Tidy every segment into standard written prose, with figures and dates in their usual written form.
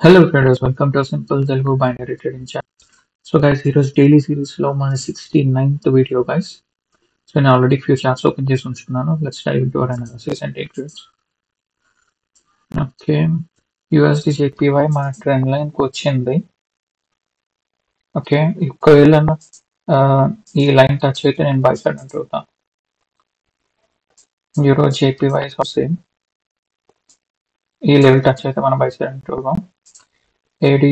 Hello traders, welcome to Simple Telugu Binary Trading Channel. So guys, here's daily series లో మన 69th video guys. So నేను already few charts open చేసి ఉంచుకున్నాను. Let's dive into our analysis and take trades. Okay, USD JPY మన trend line కి వచ్చింది. Okay, ఒకవేళ ఈ లైన్ టచ్ అయితే నేను బై సైడ్ ఎంటర్ అవుతా. యూరో JPY సేమ్ ఈ లెవెల్ టచ్ అయితే మనం బై సైడ్ ఎంటర్ అవుతాం. AUD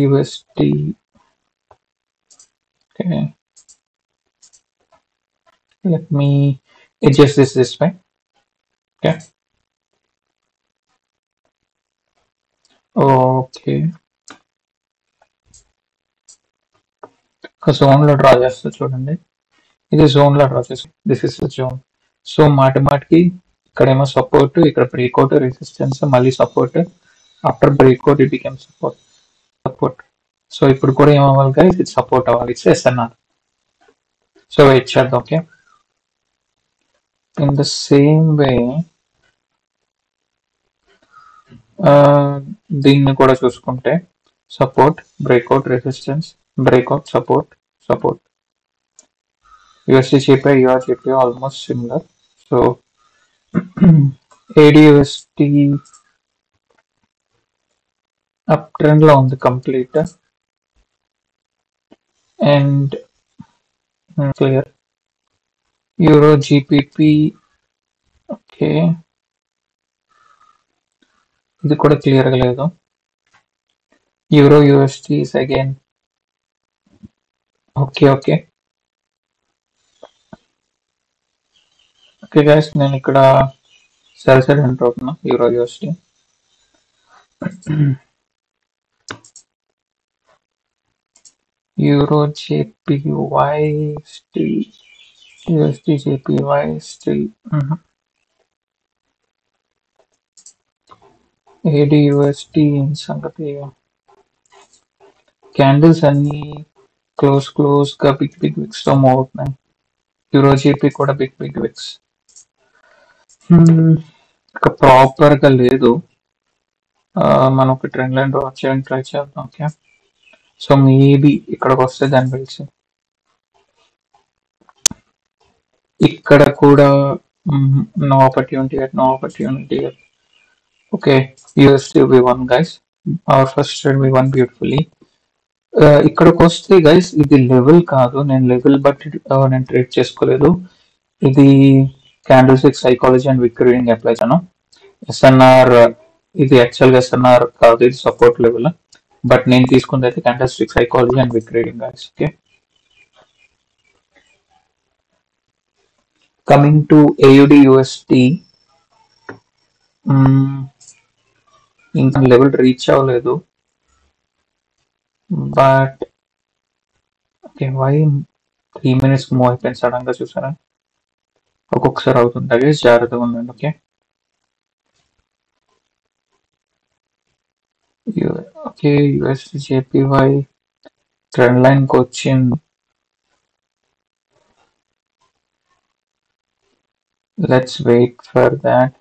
okay, let me adjust this way. Okay. Okay, ఒక జోన్ లో డ్రా చేస్తా చూడండి. ఇది జోన్ లో డ్రా చేసి this is the zone. So మాటికి ఇక్కడేమో సపోర్ట్, ఇక్కడ బ్రేక్అవుట్, రెసిస్టెన్స్, మళ్ళీ support. After breakout it become support. So ఇప్పుడు కూడా ఏమవ్వాలి గైస్, ఇది సపోర్ట్ అవ్వాలి. It's SNR. సో వెయిట్ చేద్దాం. ఓకే, ఇన్ ద సేమ్ వే దీన్ని కూడా చూసుకుంటే support, breakout, resistance, breakout, support, support. USD JPY, JPY almost similar. So ADUSD up trend లో ఉంది complete and clear. Euro GBP okay, ఇది కూడా క్లియర్ గా లేదు. Euro USD is again okay okay okay guys, నేను ఇక్కడ సెల్ సైడ్ ఎంటర్ అవుతున్నా. Euro USD euro JPY still, USD JPY still, ADUSD సంగతి. క్యాండిల్స్ అన్ని క్లోజ్ గా బిగ్ విక్స్ తో మూవ్ అవుతున్నాయి. యూరో JP కూడా బిగ్ విక్స్. ఇక ప్రాపర్ గా లేదు. మనం ఒక ట్రెండ్ లైన్ డ్రా చేయడానికి ట్రై చేద్దాం. ఓకే, సో మేబీ ఇక్కడికి వస్తే దాన్ని పిలిచి ఇక్కడ కూడా no opportunity. Okay, USD we won guys, our first trade we won beautifully. ఇక్కడికి వస్తే గైస్ ఇది లెవెల్ కాదు, నేను లెవెల్ బట్టి నేను ట్రేడ్ చేసుకోలేదు. ఇది candle stick psychology and wick reading apply చేశాను. SNR ఇది యాక్చువల్గా SNR కాదు, ఇది సపోర్ట్ లెవెల్. బట్ నేను తీసుకుంది అయితే candlestick psychology and wick reading guys. Okay, coming to AUD USD, ఇంకా లెవెల్ రీచ్ అవ్వలేదు. But okay, why 3 minutes move అయిపోయింది సడన్ గా, చూసారా? ఒక్కొక్కసారి అవుతుంటుంది, జాగ్రత్తగా ఉండండి. Okay, okay USD JPY trend line కి వచ్చింది. Let's wait for that.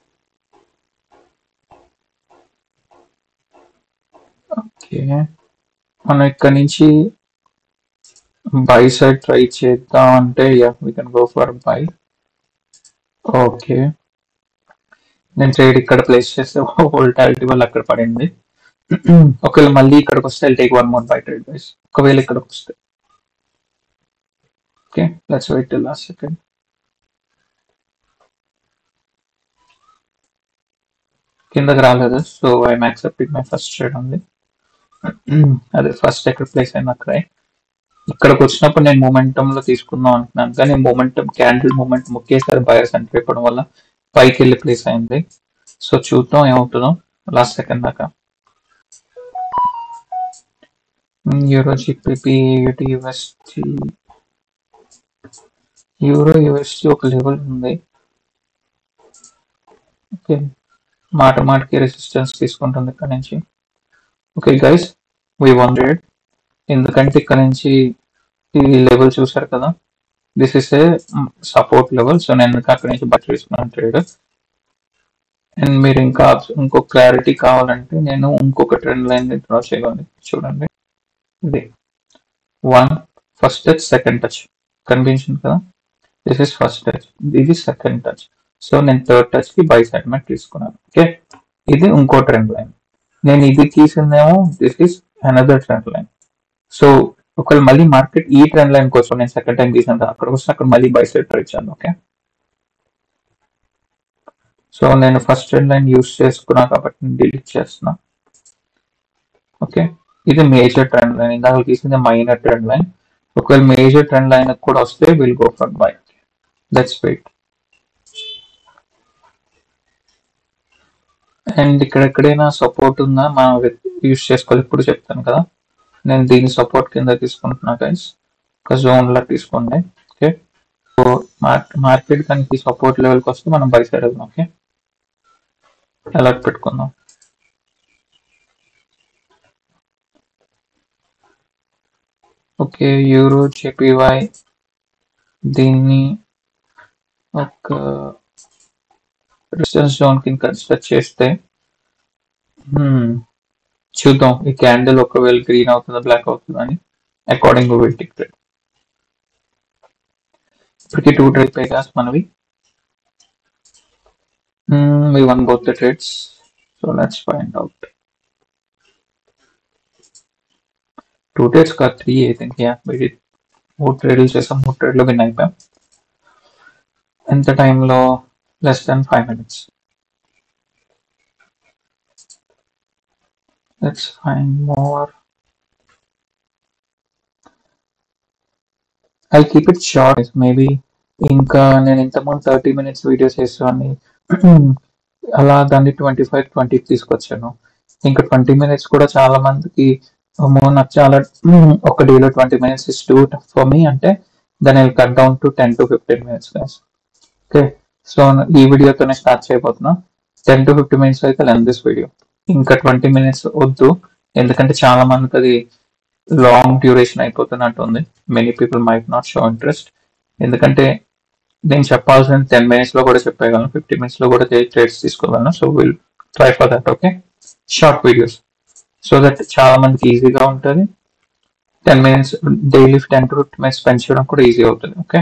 ఓకే, మనం ఇక్కడ నుంచి బై సైడ్ ట్రై చేద్దాం అంటే we can go for buy. Okay, నేను ట్రేడ్ ఇక్కడ ప్లేస్ చేస్తే వోల్టాలిటీ వల్ల అక్కడ పడింది. ఒకవేళ మళ్ళీ ఇక్కడికి వస్తే I'll take one more buy trade guys. ఒకవేళ ఇక్కడికి వస్తే okay, let's wait till last second. కిందకి రాలేదు, so I'm accepting my first trade ఉంది. అదే ఫస్ట్ ఎక్కడ ప్లేస్ అయినా అక్కడే. ఇక్కడికి వచ్చినప్పుడు నేను మొమెంటమ్ లో తీసుకుందాం అంటున్నాను, కానీ మొమెంటమ్ క్యాండిల్ మొమెంటం ఒకేసారి బయర్స్ ఎంటర్ అయిపోవడం వల్ల పైకి వెళ్ళి ప్లేస్ అయింది. సో చూద్దాం ఏమవుతుందో లాస్ట్ సెకండ్ దాకా. యూరో GBP, యూరో USD ఒక లెవెల్ ఉంది. ఓకే, మాటికి రెసిస్టెన్స్ తీసుకుంటుంది ఇక్కడ నుంచి. Okay guys, we one trade. ఎందుకంటే ఇక్కడ నుంచి ఈ లెవెల్ చూసారు కదా, this is a support level. So నేను అక్కడి నుంచి బట్ చేసుకున్నాను ట్రేడ్. అండ్ మీరు ఇంకా ఇంకో క్లారిటీ కావాలంటే నేను ఇంకొక ట్రెండ్ లైన్ డ్రా చేయగలను. చూడండి, ఇది one first touch, second touch కనిపించింది కదా. దిస్ ఇస్ ఫస్ట్ టచ్, ఇది సెకండ్ టచ్. సో నేను థర్డ్ టచ్ కి బై సెగ్మెంట్ తీసుకున్నాను. ఓకే, ఇది ఇంకో ట్రెండ్ లైన్. నేను ఇది తీసిందేమో this is another trend line. So ఒకవేళ మళ్ళీ మార్కెట్ ఈ ట్రెండ్ లైన్ కోసం నేను సెకండ్ టైం తీసాను, అక్కడ వస్తే అక్కడ మళ్ళీ బై సైడ్ ట్రై ఇచ్చాను. ఓకే, సో నేను ఫస్ట్ ట్రెండ్ లైన్ యూస్ చేసుకున్నా కాబట్టి నేను డిలీట్ చేస్తున్నా. ఓకే, ఇది మేజర్ ట్రెండ్ లైన్, ఇందాక తీసింది మైనర్ ట్రెండ్ లైన్. ఒకవేళ మేజర్ ట్రెండ్ లైన్ కూడా వస్తే will go for buy. Let's wait. And ఇక్కడ ఎక్కడైనా సపోర్ట్ ఉందా మనం యూస్ చేసుకోవాలి. ఇప్పుడు చెప్తాను కదా, నేను దీని సపోర్ట్ కింద తీసుకుంటున్నా గైస్, ఒక జోన్ లా తీసుకోండి. ఓకే, సో మార్కెట్ కనుక సపోర్ట్ లెవెల్కి వస్తే మనం బై సైడ్ వెళ్దాం. ఓకే, అలర్ట్ పెట్టుకుందాం. ఓకే, యూరో జేపీవై దీన్ని ఒక రెసిస్టెన్స్ జోన్ కింద కన్సిడర్ చేస్తే చూద్దాం ఈ క్యాండిల్ ఒకవేళ గ్రీన్ అవుతుందా బ్లాక్ అవుతుందా అని అకార్డింగ్ విల్ టిక్ ట్రేడ్. ఇప్పటికి 2 ట్రేడ్ పేగాస్ మనవి. We won both the trades, so let's find out. 2 trades का 3 I think. Yeah, we did 3 ట్రేడ్లు చేసాం, 3 ట్రేడ్లు విన్ అయిపోయాం. ఎంత టైంలో? less than 5 minutes. Let's find more. I'll keep it short. Maybe ఇంకా నేను ఇంతకుముందు 30 minutes వీడియోస్ చేసేవాడిని, అలా దాన్ని 25-20 తీసుకొచ్చాను. ఇంకా 20 minutes కూడా చాలా మందికి నాకు చాలా ఒక డేలో 20 minutes is two for me అంటే దాన్ని I cut down to 10-15 minutes guys. Okay, so ఈ వీడియోతోనే స్టార్ట్ చేయబోతున్నా. 10-15 minutes అయితే లెంత్ దిస్ వీడియో. ఇంకా 20 minutes వద్దు, ఎందుకంటే చాలా మందికి అది లాంగ్ డ్యూరేషన్ అయిపోతున్నట్టు ఉంది. Many people might not show interest, ఎందుకంటే నేను చెప్పాల్సిన 10 minutes లో కూడా చెప్పగలను, 50 minutes లో కూడా ట్రేడ్స్ తీసుకోగలను. So will try for that. Okay, short videos so that చాలా మందికి ఈజీగా ఉంటుంది. 10 minutes డైలీ 10-15 minutes స్పెండ్ చేయడం కూడా ఈజీ అవుతుంది. Okay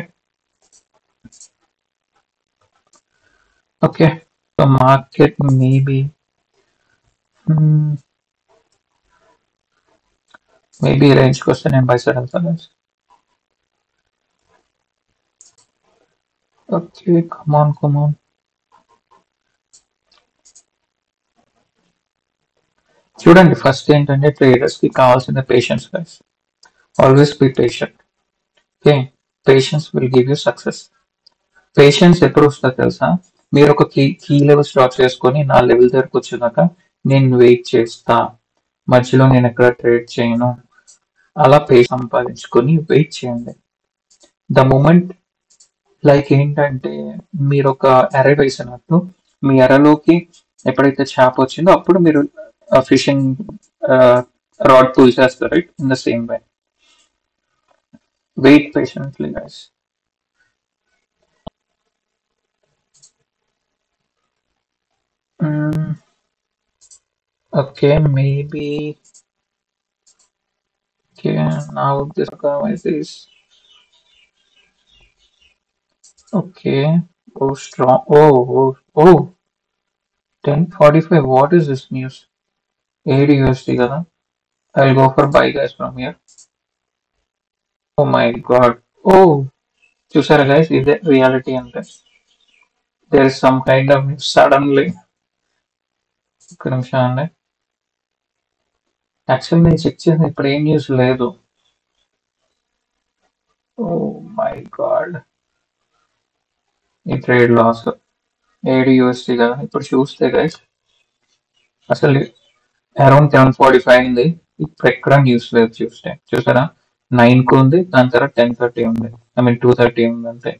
okay, so market maybe రేంజ్కి వస్తే నేను బై సైడ్ వెళ్తాను. Okay, come on. చూడండి, ఫస్ట్ ఏంటంటే ట్రేడర్స్ కి కావాల్సిన patience guys. Always be patient. Okay, patience will give you success. Patience ఎప్పుడు వస్తుందో తెలుసా? మీరు ఒక కీ లెవెల్ స్టార్ట్ చేసుకొని నా లెవెల్ దగ్గరకు వచ్చేదాక నేను వెయిట్ చేస్తా, మధ్యలో నేను ఎక్కడ ట్రేడ్ చేయను, అలా పేషెన్స్ సంపాదించుకొని వెయిట్ చేయండి. ద మూమెంట్ లైక్ ఏంటంటే మీరు ఒక ఎర వేసినట్టు, మీ ఎరలోకి ఎప్పుడైతే చేప వచ్చిందో అప్పుడు మీరు ఫిషింగ్ రాడ్ పుల్ చేస్తారు. Right, in the same way wait patiently guys. Okay, maybe. Okay, now this guy is okay. Oh, strong. Oh. 10:45. What is this news? 80 USD కదా. I'll go for buy guys from here. Oh my god. Oh, చూసారా guys, ఇదే reality అంటే. There is some kind of news suddenly. ఒక్క నిమిషం అండి. Actually నేను check చేసిన ఇప్పుడు ఏం న్యూస్ లేదు. ఓ మై గాడ్, ఈ ట్రేడ్ లాస్ 7 USD కదా. ఇప్పుడు చూస్తే గైస్ అసలు అరౌండ్ 7:45 అయింది, ఇప్పుడు ఎక్కడ న్యూస్ లేదు. చూసారా, 9కు ఉంది, దాని తర్వాత 10:30 ఉంది, ఐ మీన్ 2:30 ఉంది అంతే.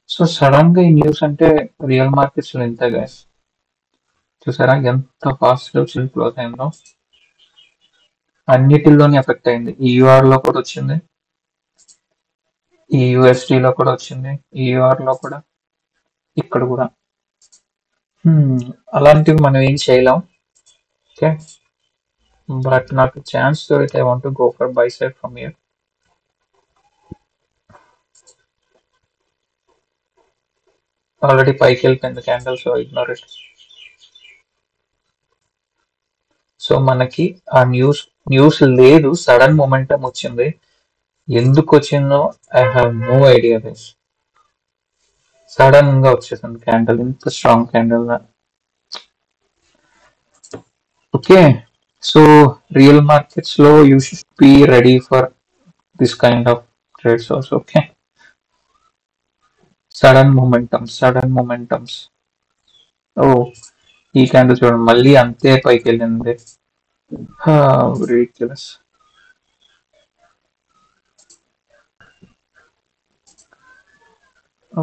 సో సడన్ గా ఈ న్యూస్ అంటే రియల్ మార్కెట్స్ లో ఇంతే గైస్. చూసారా ఎంత ఫాస్ట్ గా క్లోజ్ అయిందో. అన్నిటిలోనే ఎఫెక్ట్ అయింది. ఈయూఆర్ లో కూడా వచ్చింది, ఈ యూఎస్డి లో కూడా వచ్చింది, ఈయూఆర్ లో కూడా, ఇక్కడ కూడా. Hmm, అలాంటివి మనం ఏం చేయలేం. ఓకే, బట్ నాకు ఛాన్స్ దొరికితే I want to go for buy side from here. Already పైకి వెళ్ళిపోయింది candle, so ignore it. So మనకి ఆ న్యూస్ లేదు, సడన్ మొమెంటం వచ్చింది. ఎందుకు వచ్చిందో I have no idea guys. Sudden గా వచ్చేసింది క్యాండిల్, ఇంత strong candle. Okay, so real markets లో you should be ready for this kind of trades also. Okay, sudden momentums. Oh, ఈ క్యాండిల్ చూడండి మళ్ళీ అంతే పైకి వెళ్ళింది. రిడిక్యులస్.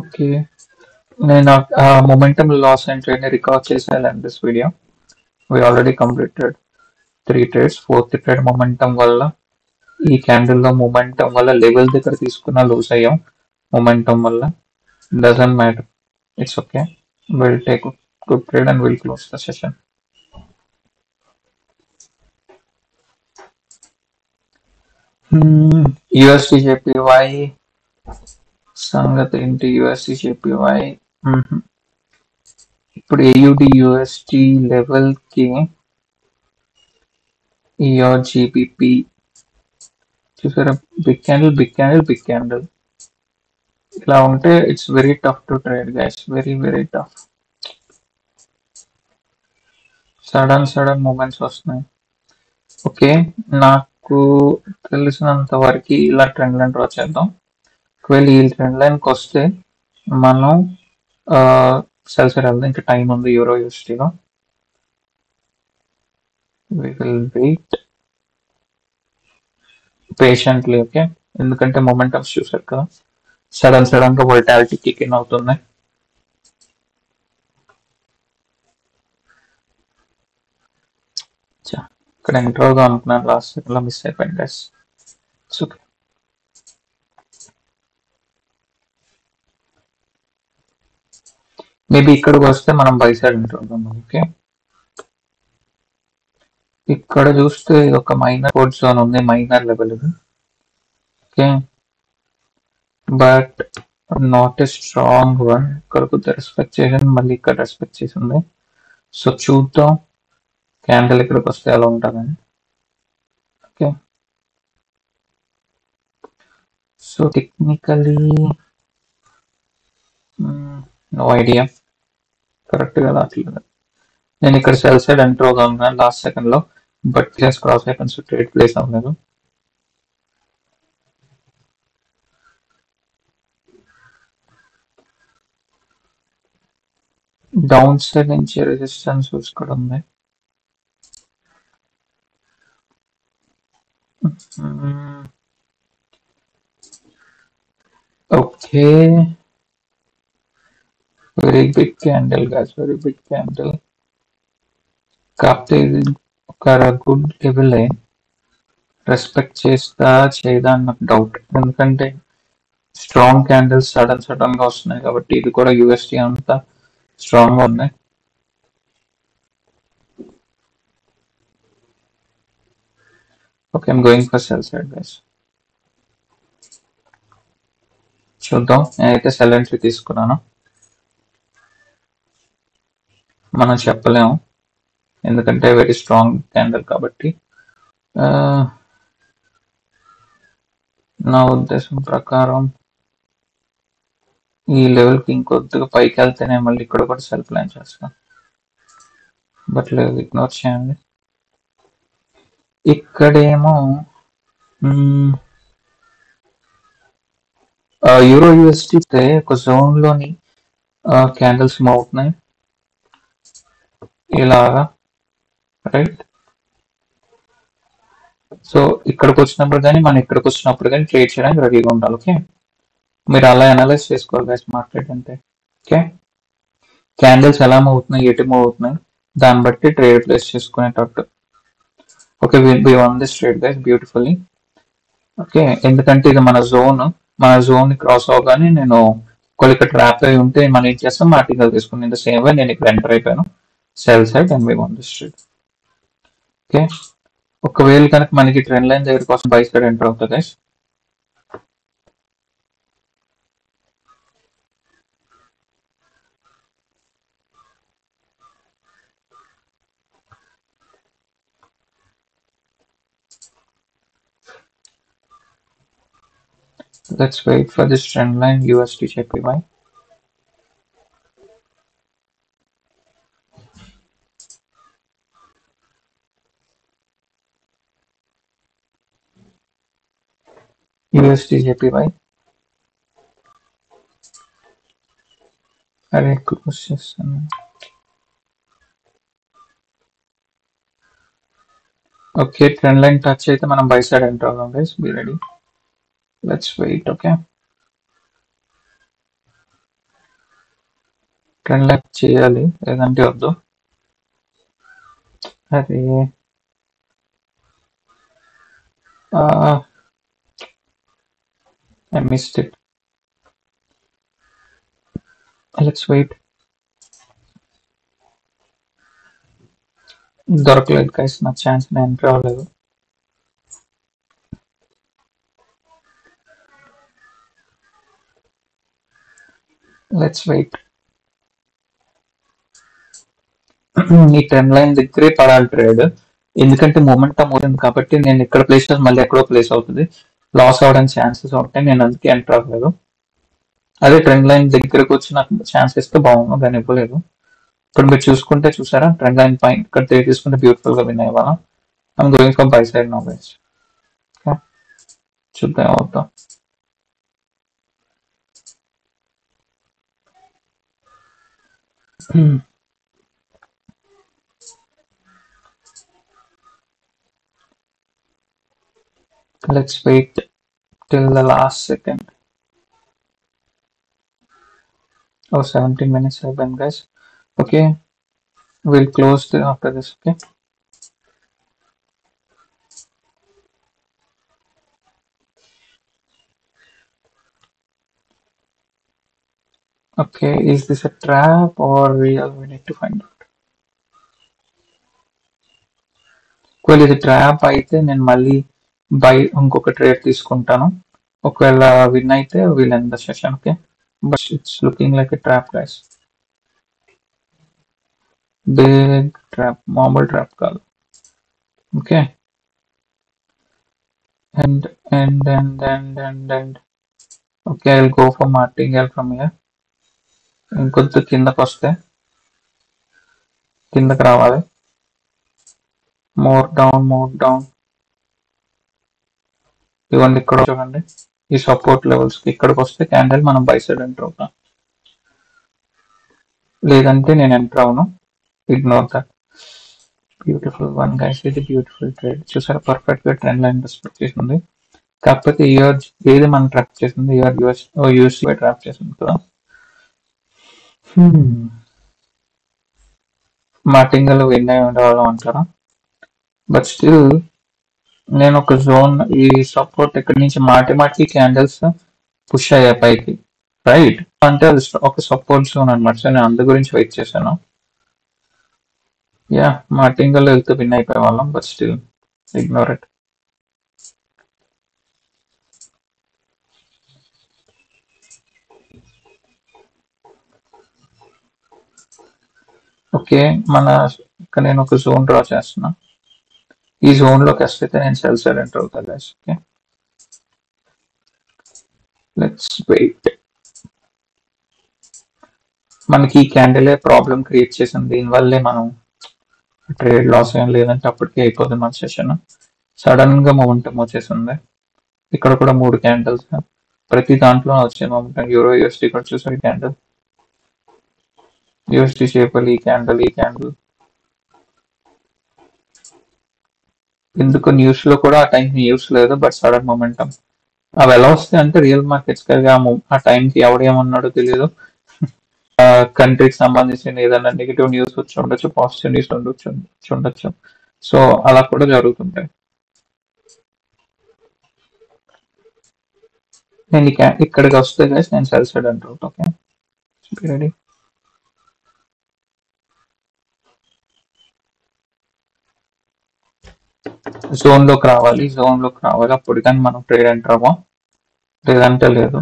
ఓకే, నేను ఆ మొమెంటం లాస్ అండ్ ట్రేడ్ ని రికార్డ్ చేశాను in this video. We already completed 3 trades. Fourth trade momentum వల్ల, ఈ క్యాండిల్ లో మొమెంటం వల్ల లెవెల్ దగ్గర తీసుకున్న లూజ్ అయ్యాం. మొమెంటం వల్ల doesn't matter, it's okay. Will take good trade and will close the session. USD JPY సంగతి ఏంటి? యుఎస్డి జేపీవై ఇప్పుడు ఏయుడి యుఎస్డి లెవెల్ కి జీబీపీ చూసారా? బిగ్ క్యాండిల్ ఇలా ఉంటే it's very tough to trade guys, very tough. Sudden moments వస్తున్నాయి. Okay, నాకు తెలిసినంత వరకు ఇలా ట్రెండ్ లైన్ డ్రా చేద్దాం. ఒకవేళ ఈ ట్రెండ్ లైన్కి వస్తే మనం సెల్ సైడ్ వెళ్దాం. ఇంకా టైం ఉంది యూరో యూఎస్టీలో. We will wait patiently. Okay, ఎందుకంటే మొమెంటమ్స్ చూసారు కదా, సడన్ గా వోల్టాలిటీ కిక్ ఇన్ అవుతుంది. ఇక్కడ ఇంట్రోగా అనుకున్నాను, లాస్ట్ సెకండ్ లో మిస్ అయిపోయింది గైస్. ఓకే, మేబీ ఇక్కడికి వస్తే మనం బై సైడ్ ఉంటున్నాం. ఓకే, ఇక్కడ చూస్తే ఒక మైనర్ కోడ్ జోన్ ఉంది, మైనర్ లెవెల్ ఇది. Okay, but not a strong one. ఇక్కడ కొద్దిగా రెస్పెక్ట్ చేసింది, మళ్ళీ ఇక్కడ రెస్పెక్ట్ చేసింది. సో చూద్దాం క్యాండిల్ ఇక్కడికి వస్తే ఎలా ఉంటుందని. Okay, so technically no idea, correct గా రావట్లేదు. నేను ఇక్కడ సెల్ సైడ్ ఎంటర్ అవుతా ఉన్నాను లాస్ట్ సెకండ్ లో, but place cross happens trade place అవ్వలేదు. డౌన్ సైడ్ నుంచి రెసిస్టెన్స్ ఇక్కడ ఉంది. Okay, very big candle guys, very big candle. కాకపోతే ఇది ఒక గుడ్ లెవెల్ రెస్పెక్ట్ చేస్తా చేయదా అని నాకు డౌట్. ఎందుకంటే స్ట్రాంగ్ క్యాండిల్స్ సడన్ గా వస్తున్నాయి కాబట్టి, ఇది కూడా యూఎస్టీ అంతా స్ట్రాంగ్ గా ఉన్నాయి. Okay, I'm going for cell side guys. చూద్దాం, నేనైతే సెల్ ఎంట్రీ తీసుకున్నాను. మనం చెప్పలేము ఎందుకంటే వెరీ స్ట్రాంగ్ క్యాండిల్ కాబట్టి. నా ఉద్దేశం ప్రకారం ఈ లెవెల్కి ఇంకొద్దిగా పైకి వెళ్తేనే మళ్ళీ ఇక్కడ కూడా సెల్ ప్లాన్ చేస్తాను. బట్ లేదు, ఇగ్నోర్ చేయండి. ఇక్కడేమో యూరో యూఎస్టీ ఒక జోన్ లోని క్యాండిల్స్ మూవ్ అవుతున్నాయి ఇలాగా, రైట్? సో ఇక్కడికి వచ్చినప్పుడు కానీ మనం ఇక్కడికి వచ్చినప్పుడు కానీ ట్రేడ్ చేయడానికి రెడీగా ఉండాలి. ఓకే, మీరు అలా అనలైజ్ చేసుకోవాలి గైస్ మార్కెట్ అంటే. ఓకే, క్యాండిల్స్ ఎలా మూవ్ అవుతున్నాయి, ఎటు మూవ్ అవుతున్నాయి, దాన్ని బట్టి ట్రేడ్ ప్లేస్ చేసుకునేటట్టు. Okay, we won this trade guys beautifully. Okay, ఎందుకంటే ఇది మన జోన్ క్రాస్ అవగానే నేను ఒకవేళ ఇక్కడ ట్రాప్ అయి ఉంటే మనం ఏం చేస్తాం, మార్టికల్ తీసుకుని ఇన్ ద సేమ్ వే నేను ఇక్కడ ఎంటర్ అయిపోయాను sell side and we on the street. Okay, ఒకవేళ కనుక మనకి ట్రెండ్ లైన్ దగ్గర కోసం బై సైడ్ ఎంటర్ అవుతుంది guys. Let's wait for this trend line USD JPY. USD JPY. అరే క్లోజ్ చేస్తాను. ఓకే, ట్రెండ్ లైన్ టచ్ అయితే మనం బై సైడ్ ఎంటర్ అవుదాం guys. Be ready. Let's wait. Okay, trend line చేయాలి లేదంటే వద్దు. అరే I missed it. Let's wait. దొరకలేదు గైస్, నా ఛాన్స్ నేను ఎంటర్ అవ్వలేదు. Let's wait. ఈ ట్రెండ్ లైన్ దగ్గరే పడాలి ట్రేడ్, ఎందుకంటే మూమెంటం ఉంది కాబట్టి. నేను ఇక్కడ ప్లేస్ చేసి మళ్ళీ ఎక్కడో ప్లేస్ అవుతుంది, లాస్ అవడానికి ఛాన్సెస్ ఉంటాయి. నేను అందుకే ఎంటర్ అవ్వలేదు. అదే ట్రెండ్ లైన్ దగ్గరకు వచ్చి నాకు ఛాన్స్ ఇస్తే బాగుండు, దాన్ని ఇవ్వలేదు. ఇప్పుడు మీరు చూసుకుంటే చూసారా, ట్రెండ్ లైన్ పైన ఇక్కడ తీసుకుంటే బ్యూటిఫుల్ గా విన్ అయ్యాను. I'm going from by side now guys. చూద్దాం అవుతాం. Let's wait till the last second. Oh, 17 minutes have been, guys. Okay, we'll close after this. Okay. Okay, is this a trap or real? We need to find out. ఒకవేళ ఇది trap అయితే నేను మళ్ళీ by ఇంకొక trade తీసుకుంటాను. ఒకవేళ win అయితే we'll end the session. Okay, but it's looking like a trap guys. Big trap, మామూలు ట్రాప్ కాదు. Okay, and okay, I'll go for martingale from here. ఇంకొద్ది కిందకు వస్తే కిందకి రావాలి. More down. ఇవన్నీ ఇక్కడ చూడండి, ఈ సపోర్ట్ లెవెల్స్ కి ఇక్కడికి వస్తే క్యాండిల్ మనం బై సైడ్ ఎంటర్ అవుతాం, లేదంటే నేను ఎంటర్ అవును. Ignore that. Beautiful one guy's, ఇది బ్యూటిఫుల్ ట్రేడ్. చూసారా, పర్ఫెక్ట్ గా ట్రెండ్ లైన్ రెస్పెక్ట్ చేసింది. కాకపోతే ఇయర్ ఏది మనం ట్రాప్ చేసింది, ఇయర్ యూఎస్సీ ట్రాప్ చేసింది కదా. మార్టింగల్ విన్ అయి ఉండేవాళ్ళం అంటారా, బట్ స్టిల్ నేను ఒక జోన్, ఈ సపోర్ట్ ఇక్కడ నుంచి మాటి క్యాండిల్స్ పుష్ అయ్యాయి పైకి, రైట్ అంటే అది ఒక సపోర్ట్ జోన్ అనమాట. సో నేను అందు గురించి వెయిట్ చేశాను. యా, మార్టింగల్ వెళ్తూ విన్ అయిపోయే వాళ్ళం, but still ignore it. Okay, ఇక్కడ నేను ఒక జోన్ డ్రా చేస్తున్నా. ఈ జోన్ లోకి వస్తే నేను సెల్ సైడ్ ఎంటర్ అవుతా గైస్. Okay, let's wait. మనకి ఈ క్యాండిలే ప్రాబ్లం క్రియేట్ చేసింది, దీనివల్లే మనం ట్రేడ్ లాస్ ఏం లేదంటే అప్పటికే అయిపోతుంది మన సెషన్. సడన్ గా మొమెంటం వచ్చేసింది. ఇక్కడ కూడా 3 క్యాండిల్స్, ప్రతి దాంట్లో వచ్చే మొమెంటం. యూరో యూఎస్డి కూడా చూసారు క్యాండిల్, యూఎస్డి షేపల్, ఈ క్యాండిల్ ఎందుకు న్యూస్ లో కూడా ఆ టైం న్యూస్ లేదు, బట్ సడన్ మొమెంటం. అవి ఎలా వస్తాయి అంటే రియల్ మార్కెట్స్ ఆ టైంకి ఎవడేమన్నాడో తెలియదు. కంట్రీకి సంబంధించిన ఏదైనా నెగిటివ్ న్యూస్ వచ్చి ఉండొచ్చు, పాజిటివ్ న్యూస్ ఉండొచ్చు. సో అలా కూడా జరుగుతుంటాయి. నేను ఇక్కడికి వస్తే గైస్ నేను సెల్ సైడ్ అంటారు. Okay, ready. జోన్లోకి రావాలి, అప్పుడు కానీ మనం ట్రేడ్ ఎంటర్ అవ్వం, లేదంటే లేదు.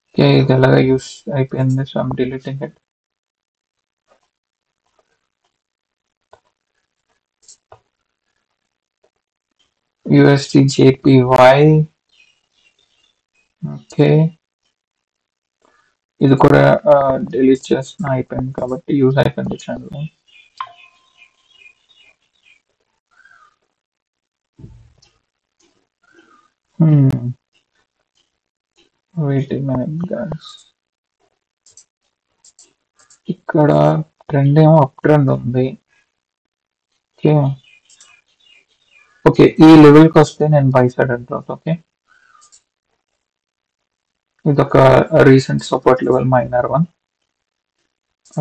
ఓకే, ఇది ఎలాగా యూస్ అయిపోయింది, so I'm deleting it. USD JPY. Okay, ఇది కూడా డిలీట్ చేసిన అయిపోయింది కాబట్టి యూజ్ అయిపోయింది ఛానల్. వెయిట్ మినిట్ గైస్, ఇక్కడ ట్రెండ్ ఏమో అప్ ట్రెండ్ ఉంది. ఓకే ఓకే, ఈ లెవెల్కి వస్తే నేను బై సైడ్ అంటాను. ఓకే, ఇది ఒక recent support level -1.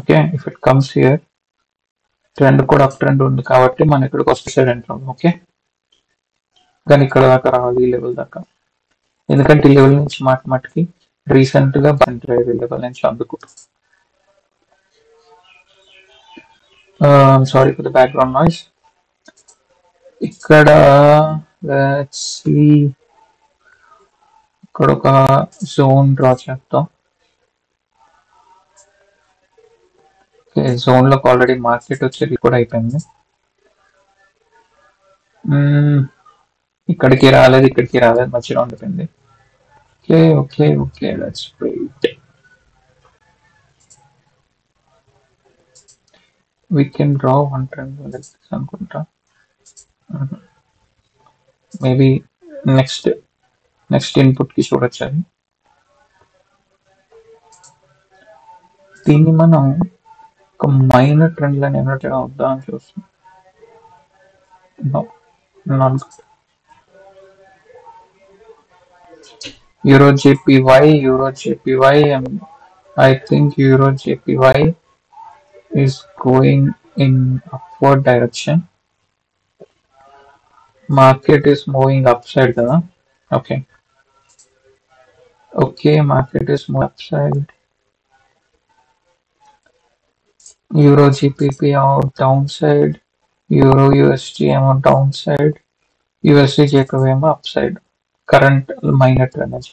Okay, if it comes here, trend కూడా అప్ ట్రెండ్ ఉంది కాబట్టి మనం ఇక్కడికి వస్తే సైడ్ అంటాం. ఓకే, కానీ ఇక్కడ దాకా రావాలి, ఈ లెవెల్ దాకా, ఎందుకంటే ఈ లెవెల్ నుంచి మటుకి రీసెంట్ గా ఈ లెవెల్ నుంచి అందుకు. Sorry for the background noise. ఇక్కడ ఇక్కడ ఒక జోన్ డ్రా చేద్దాం. జోన్ లోకి ఆల్రెడీ మార్కెట్ వచ్చేది కూడా అయిపోయింది. ఇక్కడికి రాలేదు, మధ్యలో ఉండిపోయింది. Okay okay okay, let's wait. We can draw one trend like this అనుకుంటా. మేబీ నెక్స్ట్ ఇన్పుట్ కి చూడొచ్చు అది. దీన్ని మనం ఒక మైనర్ ట్రెండ్ లైన్ ఏమైనా అవుద్దా అని చూస్తాం. Euro JPY, I think Euro JPY is going in upward direction. Market is moving upside కదా. Okay, market is moving upside. Euro GBP on downside, Euro USD on downside, USD JPY on upside. Current minor trend.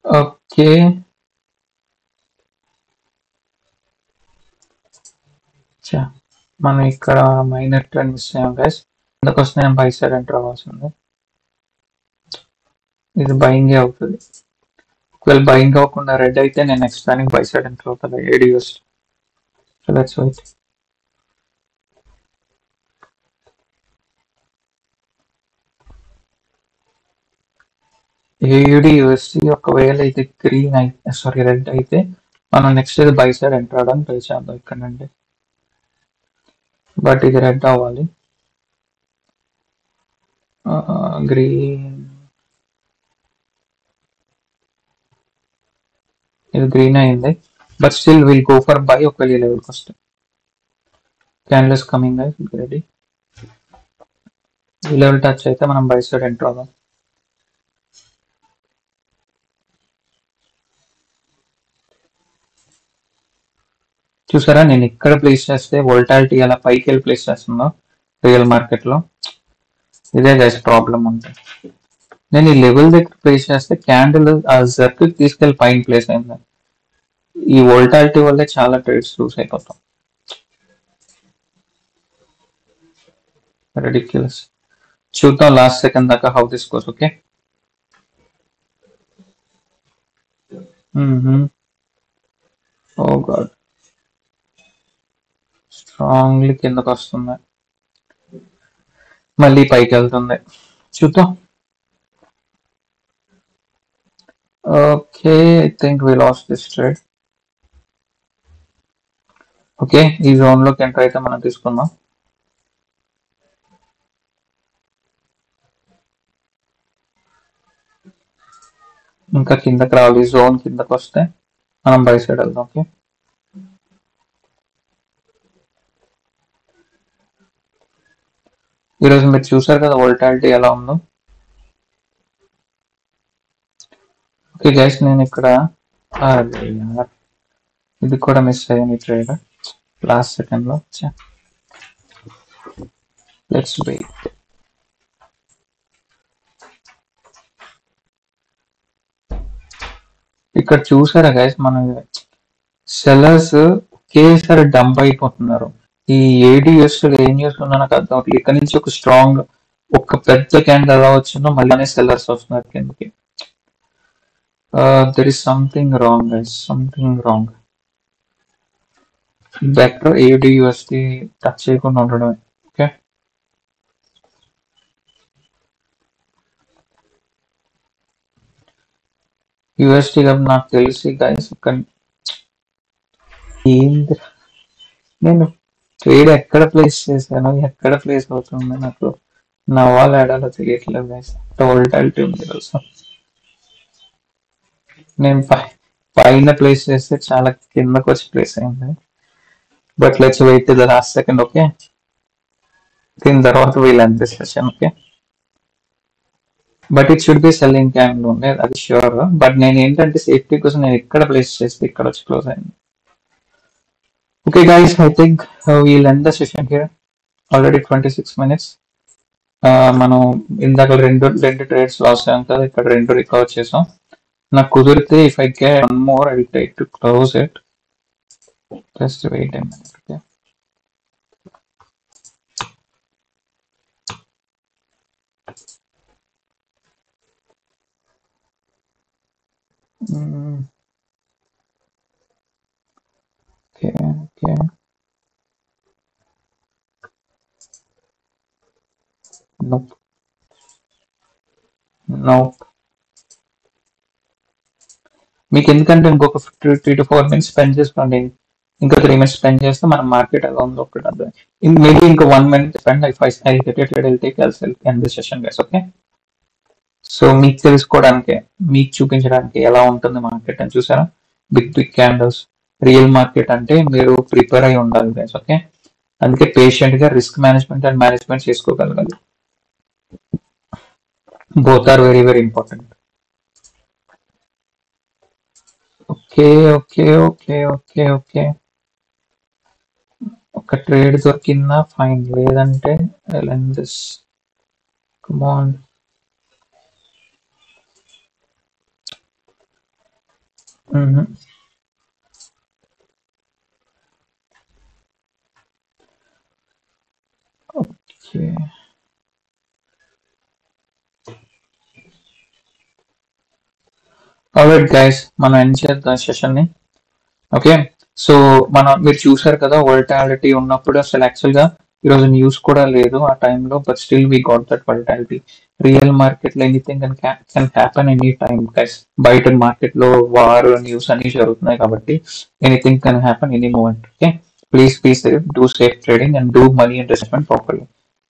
Okay, మనం ఇక్కడ minor trend miss అయ్యాం guys. అందుకోసం నేను buy side enter అవ్వాల్సింది. ఇది buying అవుతుంది. ఒకవేళ బయింగ్ అవ్వకుండా రెడ్ అయితే నేను నెక్స్ట్ దానికి బై సైడ్ ఎంటర్ అవుతుంది. ADUS. So let's wait. AUD/USD ఒకవేళ ఇది గ్రీన్ అయితే, సారీ రెడ్ అయితే, మనం నెక్స్ట్ ఇది బై సైడ్ ఎంటర్ అవడానికి ట్రై చేద్దాం ఇక్కడ నుండి. బట్ ఇది రెడ్ అవ్వాలి. గ్రీన్, ఇది గ్రీన్ అయింది, but still will go for by ఒకవేళ ఈ లెవెల్కి వస్తే. Candles coming, ready. ఈ లెవెల్ టచ్ అయితే మనం బై సైడ్ ఎంటర్ అవుదాం. చూసారా, నేను ఇక్కడ ప్లేస్ చేస్తే వోల్టాలిటీ అలా పైకి వెళ్ళి ప్లేస్ చేస్తుందో రియల్ మార్కెట్ లో, ఇదే గైస్ ప్రాబ్లం ఉంటుంది. నేను ఈ లెవెల్ దగ్గర ప్లేస్ చేస్తే క్యాండిల్ ఆ జర్క్ తీసుకెళ్లి పైన ప్లేస్ అయింది. ఈ వోల్టాలిటీ వల్లే చాలా ట్రేడ్స్ లూస్ అయిపోతాం. రెడిక్యులస్. చూద్దాం లాస్ట్ సెకండ్ దాకా how this goes. Okay, oh god, strongly కిందకు వస్తుంది, మళ్ళీ పైకి వెళ్తుంది. చూద్దాం. Okay, I think we lost this trade. Okay, ఈ జోన్ లోకి ఎంటర్ అయితే మనం తీసుకుందాం. ఇంకా కిందకి రావాలి, జోన్ కిందకి వస్తే మనం బై సైడ్ వెళ్దాం. ఓకే, ఈరోజు మీరు చూసారు కదా వోల్టాలిటీ ఎలా ఉందో. ఓకే గైస్, నేను ఇక్కడ అరే యార్, ఇది కూడా మిస్ అయ్యాను ఈ ట్రేడ్ లాస్ట్ సెకండ్ లో. Let's wait. ఇక్కడ చూసారా గైస్, మన సెల్లర్స్ ఒకేసారి డంప్ అయిపోతున్నారు. ఈ ఏడిఎస్ ఏం చేస్తుందో నాకు అర్థం అవుతుంది. ఇక్కడ నుంచి ఒక స్ట్రాంగ్, ఒక పెద్ద క్యాండిల్ ఎలా వచ్చిందో మళ్ళీ సెల్లర్స్ వస్తున్నారు కిందకి. There is something wrong guys, something wrong. Better ఏడిఎస్డి touch చేయకుండా ఉండడమే. ఓకే, యూఎస్డి నాకు తెలిసి గైస్ ఇక్కడ ఏంది, నేను ట్రేడ్ ఎక్కడ ప్లేస్ చేశాను, ఎక్కడ ప్లేస్ అవుతుంది నాకు నవ్వాలి ఆడాలో తెలియట్లేదు గైస్. వోల్టాలిటీ ఉంది తెలుసు. నేను పైన ప్లేస్ చేస్తే చాలా కిందకు వచ్చి ప్లేస్ అయింది. But let's wait to the last second. Okay, దీని తర్వాత వీళ్ళు ఎంత session. Okay, but it should be selling candle ఉంది, అది ష్యూర్. బట్ నేను ఏంటంటే సేఫ్టీ కోసం నేను ఇక్కడ ప్లేస్ చేస్తే ఇక్కడ వచ్చి క్లోజ్ అయింది. Okay guys, I think wheel end the session here. Already 26 minutes. మనం ఇందాక రెండు ట్రేడ్స్ లాస్ అయ్యాం కదా, ఇక్కడ రెండు రికవర్ చేసాం. నాకు కుదిరితే if I get one more I will take to close it. Just wait a minute. Okay, okay okay. Nope. Nope. మీకు ఎందుకంటే ఇంకొక 3 to 4 minutes స్పెండ్ చేసుకోండి. ఇంకా 3 minutes స్పెండ్ చేస్తే మన మార్కెట్ ఎలా ఉందో ఒకటి అర్థం. మేబీ ఇంకా 1 minute spend I get it I'll take end the session guys. Okay, so మీకు తెలుసుకోవడానికి, మీకు చూపించడానికి ఎలా ఉంటుంది మార్కెట్ అని. చూసారా, big big candles. Real market అంటే మీరు ప్రిపేర్ అయి ఉండాలి గైస్. ఓకే, అందుకే పేషెంట్ గా రిస్క్ మేనేజ్మెంట్ అండ్ మేనేజ్మెంట్ చేసుకోగలగాలి. Both are very very important. Okay okay okay okay okay, ఒక ట్రేడ్ దొరికిందా ఫైన్, లేదంటే come on. Okay, alright guys, మనం ఎండ్ చేద్దాం సెషన్ ని. ఓకే, సో మీరు చూసారు కదా వోల్టాలిటీ ఉన్నప్పుడు అసలు యాక్చువల్ గా ఈరోజు న్యూస్ కూడా లేదు ఆ టైంలో, but still we got that volatility. Real market లో anything can happen any time guys. బయట మార్కెట్ లో వార్ న్యూస్ అన్ని జరుగుతున్నాయి కాబట్టి anything can happen any moment. Okay, please safe, do safe trading and do money investment properly.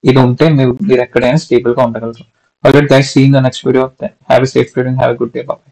ఇది ఉంటే మీరు ఎక్కడైనా స్టేబుల్ గా ఉండగలరు. Alright guys, see in the next video. Have a safe trading, have a good day, bye.